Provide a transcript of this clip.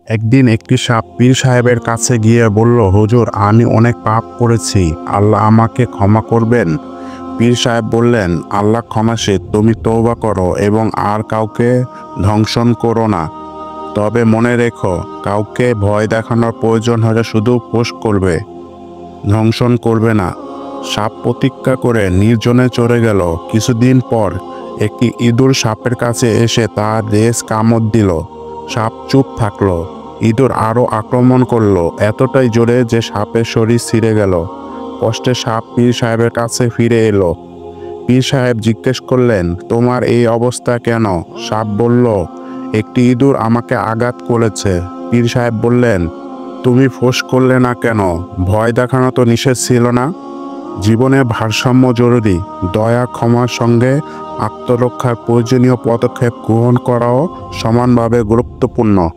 একদিন একটি সাপ পীর সাহেবের কাছে গিয়ে বলল, হুজুর, আমি অনেক পাপ করেছি, আল্লাহ আমাকে ক্ষমা করবেন? পীর সাহেব বললেন, আল্লাহ ক্ষমাশীল, তুমি তওবা করো এবং আর কাউকে ধ্বংসন করো না। তবে মনে রেখো, কাউকে ভয় দেখানোর প্রয়োজন হলে শুধু ফোঁস করবে, ধ্বংসন করবে না। সাপ প্রতিজ্ঞা করে নির্জনে চলে গেল। কিছুদিন পর একটি ইঁদুর সাপের কাছে এসে তার রেস কামড় দিল। সাপ চুপ থাকলো। ইঁদুর আরও আক্রমণ করলো, এতটাই জোরে যে সাপের শরীর ছিঁড়ে গেল। কষ্টে সাপ পীর সাহেবের কাছে ফিরে এলো। পীর সাহেব জিজ্ঞেস করলেন, তোমার এই অবস্থা কেন? সাপ বলল, একটি ইঁদুর আমাকে আঘাত করেছে। পীর সাহেব বললেন, তুমি ফোঁস করলে না কেন? ভয় দেখানো তো নিষেধ ছিল না? জীবনে ভারসাম্য জরুরি। দয়া, ক্ষমার সঙ্গে আত্মরক্ষার প্রয়োজনীয় পদক্ষেপ গ্রহণ করাও সমানভাবে গুরুত্বপূর্ণ।